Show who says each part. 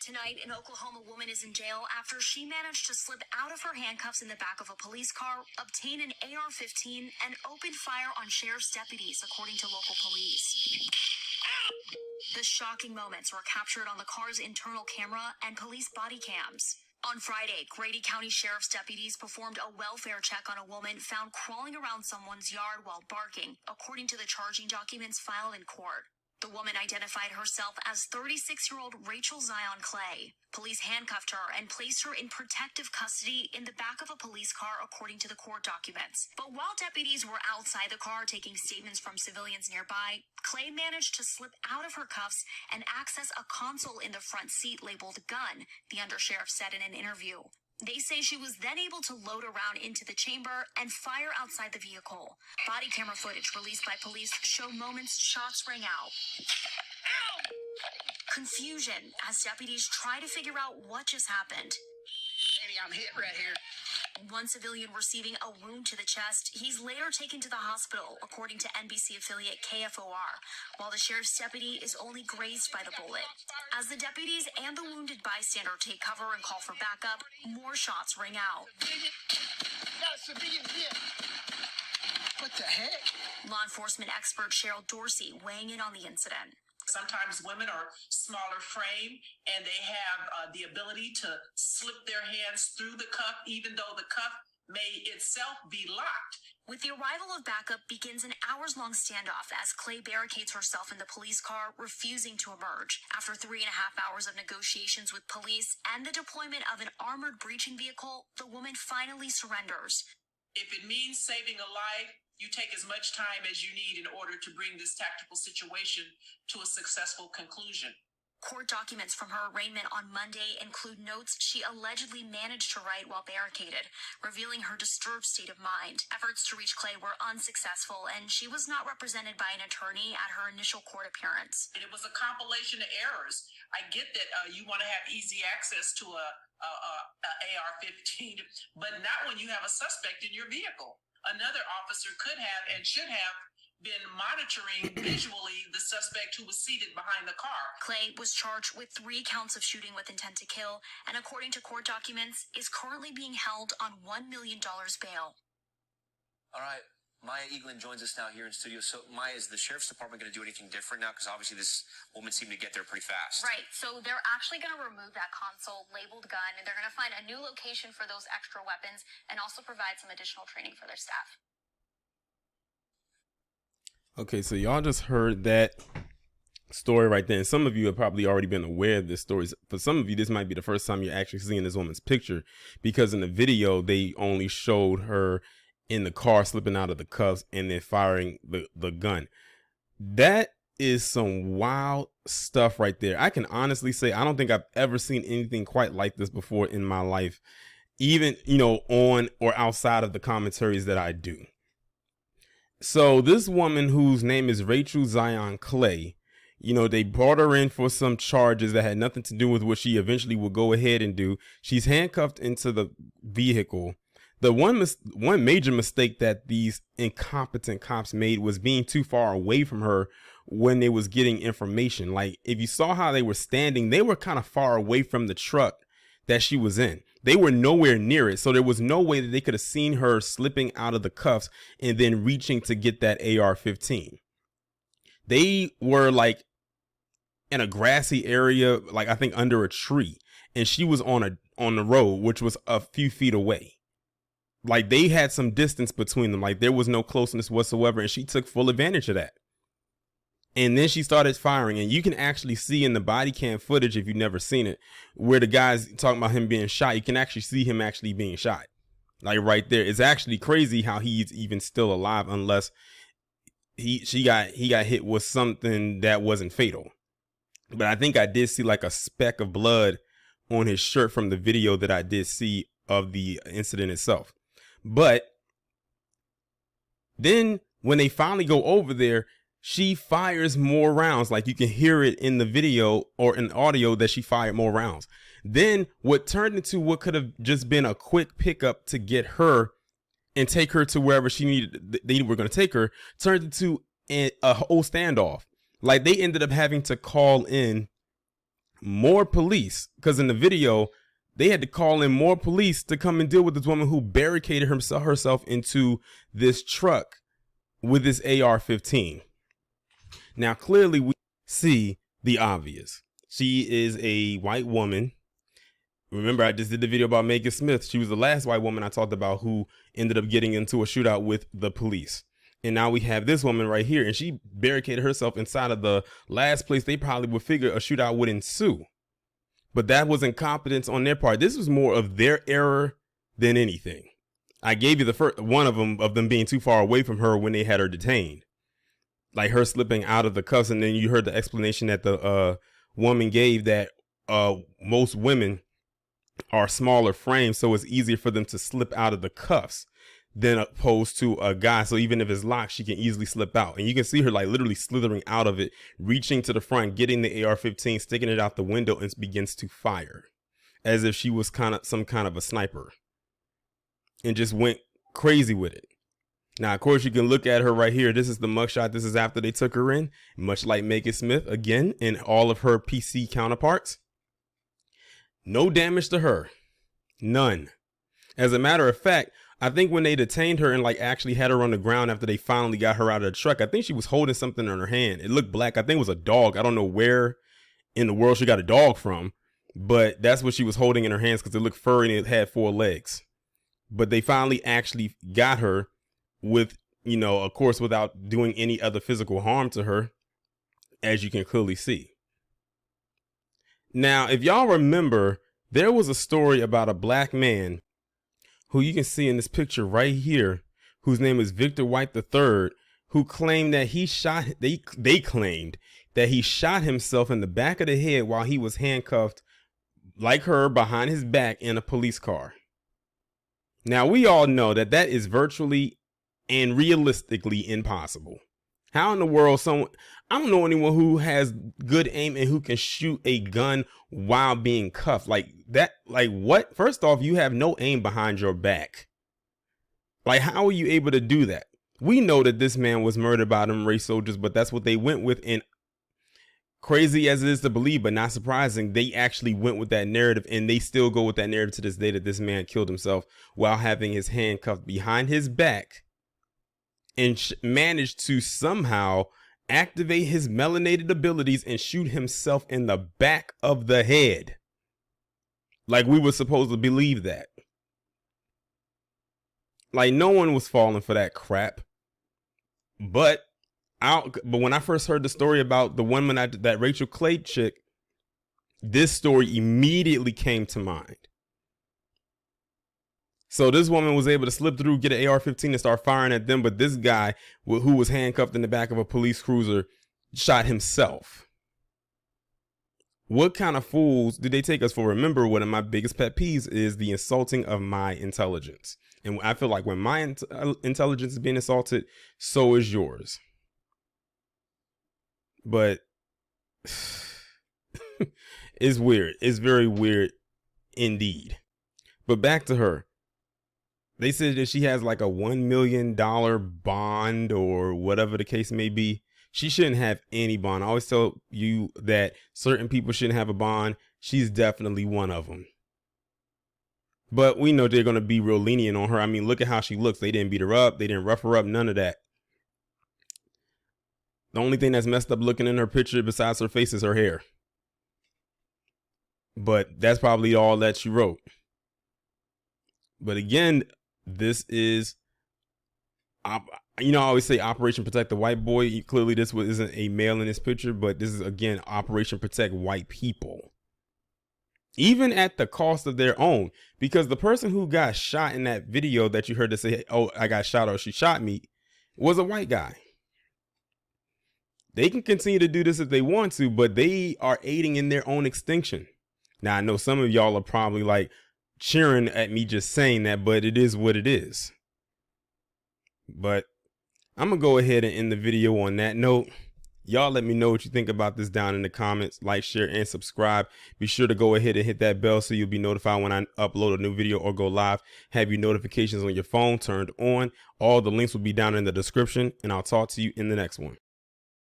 Speaker 1: Tonight, an Oklahoma woman is in jail after she managed to slip out of her handcuffs in the back of a police car, obtain an AR-15, and open fire on sheriff's deputies, according to local police. The shocking moments were captured on the car's internal camera and police body cams. On Friday, Grady County Sheriff's deputies performed a welfare check on a woman found crawling around someone's yard while barking, according to the charging documents filed in court. The woman identified herself as 36-year-old Rachael Clay. Police handcuffed her and placed her in protective custody in the back of a police car, according to the court documents. But while deputies were outside the car taking statements from civilians nearby, Clay managed to slip out of her cuffs and access a console in the front seat labeled gun, the undersheriff said in an interview. They say she was then able to load around into the chamber and fire outside the vehicle. Body camera footage released by police show moments shots rang out. Confusion as deputies try to figure out what just happened.
Speaker 2: Maybe I'm hit right here.
Speaker 1: One civilian receiving a wound to the chest. He's later taken to the hospital, according to NBC affiliate KFOR, while the sheriff's deputy is only grazed by the bullet. As the deputies and the wounded bystander take cover and call for backup, more shots ring out.
Speaker 2: Got a civilian here. What the heck?
Speaker 1: Law enforcement expert Cheryl Dorsey weighing in on the incident.
Speaker 3: Sometimes women are smaller frame and they have the ability to slip their hands through the cuff, even though the cuff may itself be locked.
Speaker 1: With the arrival of backup begins an hours-long standoff as Clay barricades herself in the police car, refusing to emerge. After 3.5 hours of negotiations with police and the deployment of an armored breaching vehicle, the woman finally surrenders.
Speaker 3: If it means saving a life, you take as much time as you need in order to bring this tactical situation to a successful conclusion.
Speaker 1: Court documents from her arraignment on Monday include notes she allegedly managed to write while barricaded, revealing her disturbed state of mind. Efforts to reach Clay were unsuccessful, and she was not represented by an attorney at her initial court appearance.
Speaker 3: And it was a compilation of errors. I get that you want to have easy access to a AR-15, but not when you have a suspect in your vehicle. Another officer could have and should have been monitoring visually the suspect who was seated behind the car.
Speaker 1: Clay was charged with 3 counts of shooting with intent to kill, and according to court documents, is currently being held on $1 million bail.
Speaker 4: All right, Maya Eaglin joins us now here in studio. So, Maya, is the Sheriff's Department going to do anything different now? Because obviously this woman seemed to get there pretty fast.
Speaker 5: Right, so they're actually going to remove that console labeled gun, and they're going to find a new location for those extra weapons and also provide some additional training for their staff.
Speaker 6: Okay, so y'all just heard that story right there. And some of you have probably already been aware of this story. For some of you, this might be the first time you're actually seeing this woman's picture, because in the video, they only showed her in the car slipping out of the cuffs and then firing the gun. That is some wild stuff right there. I can honestly say I don't think I've ever seen anything quite like this before in my life, even, you know, on or outside of the commentaries that I do. So this woman, whose name is Rachael Clay, you know, they brought her in for some charges that had nothing to do with what she eventually would go ahead and do. She's handcuffed into the vehicle. The one major mistake that these incompetent cops made was being too far away from her when they was getting information. Like, if you saw how they were standing, they were kind of far away from the truck that she was in. They were nowhere near it. So there was no way that they could have seen her slipping out of the cuffs and then reaching to get that AR-15. They were like in a grassy area, like I think under a tree, and she was on the road, which was a few feet away. Like, they had some distance between them. Like, there was no closeness whatsoever, and she took full advantage of that. And then she started firing, and you can actually see in the body cam footage, if you've never seen it, where the guy's talking about him being shot. You can actually see him actually being shot, like right there. It's actually crazy how he's even still alive, unless he got hit with something that wasn't fatal. But I think I did see like a speck of blood on his shirt from the video that I did see of the incident itself. But then when they finally go over there, she fires more rounds. Like, you can hear it in the video or in audio that she fired more rounds. Then what turned into what could have just been a quick pickup to get her and take her to wherever they were going to take her, turned into a whole standoff. Like, they ended up having to call in more police, because in the video, they had to call in more police to come and deal with this woman who barricaded herself into this truck with this AR-15. Now, clearly, we see the obvious. She is a white woman. Remember, I just did the video about Megan Smith. She was the last white woman I talked about who ended up getting into a shootout with the police. And now we have this woman right here, and she barricaded herself inside of the last place they probably would figure a shootout would ensue. But that was incompetence on their part. This was more of their error than anything. I gave you the first one of them being too far away from her when they had her detained, like her slipping out of the cuffs. And then you heard the explanation that the woman gave that most women are smaller frames, so it's easier for them to slip out of the cuffs than opposed to a guy. So even if it's locked, she can easily slip out. And you can see her like literally slithering out of it, reaching to the front, getting the AR-15, sticking it out the window, and begins to fire as if she was some kind of a sniper, and just went crazy with it. Now, of course, you can look at her right here. This is the mugshot. This is after they took her in, much like Megan Smith, again, and all of her PC counterparts. No damage to her. None. As a matter of fact, I think when they detained her and like actually had her on the ground after they finally got her out of the truck, I think she was holding something in her hand. It looked black. I think it was a dog. I don't know where in the world she got a dog from, but that's what she was holding in her hands because it looked furry and it had 4 legs. But they finally actually got her with, you know, of course, without doing any other physical harm to her, as you can clearly see. Now, if y'all remember, there was a story about a black man who you can see in this picture right here, whose name is Victor White III, who claimed that they claimed that he shot himself in the back of the head while he was handcuffed, like her, behind his back in a police car. Now, we all know that that is virtually and realistically impossible. How in the world I don't know anyone who has good aim and who can shoot a gun while being cuffed like that. Like what? First off, you have no aim behind your back. Like, how are you able to do that? We know that this man was murdered by them race soldiers, but that's what they went with. And crazy as it is to believe, but not surprising, they actually went with that narrative, and they still go with that narrative to this day, that this man killed himself while having his hand cuffed behind his back and managed to somehow activate his melanated abilities and shoot himself in the back of the head. Like we were supposed to believe that. Like no one was falling for that crap. But when I first heard the story about the woman, that Rachael Clay chick, this story immediately came to mind. So this woman was able to slip through, get an AR-15 and start firing at them. But this guy who was handcuffed in the back of a police cruiser shot himself. What kind of fools did they take us for? Remember, one of my biggest pet peeves is the insulting of my intelligence. And I feel like when my intelligence is being assaulted, so is yours. But it's weird. It's very weird indeed. But back to her. They said that she has like a $1 million bond or whatever the case may be. She shouldn't have any bond. I always tell you that certain people shouldn't have a bond. She's definitely one of them. But we know they're going to be real lenient on her. I mean, look at how she looks. They didn't beat her up. They didn't rough her up. None of that. The only thing that's messed up looking in her picture besides her face is her hair. But that's probably all that she wrote. But again, this is, you know, I always say Operation Protect the White Boy. Clearly, this isn't a male in this picture, but this is, again, Operation Protect White People. Even at the cost of their own. Because the person who got shot in that video that you heard to say, oh, I got shot or she shot me, was a white guy. They can continue to do this if they want to, but they are aiding in their own extinction. Now, I know some of y'all are probably like cheering at me just saying that, but it is what it is. But I'm going to go ahead and end the video on that note. Y'all let me know what you think about this down in the comments. Like, share, and subscribe. Be sure to go ahead and hit that bell so you'll be notified when I upload a new video or go live. Have your notifications on your phone turned on. All the links will be down in the description, and I'll talk to you in the next one.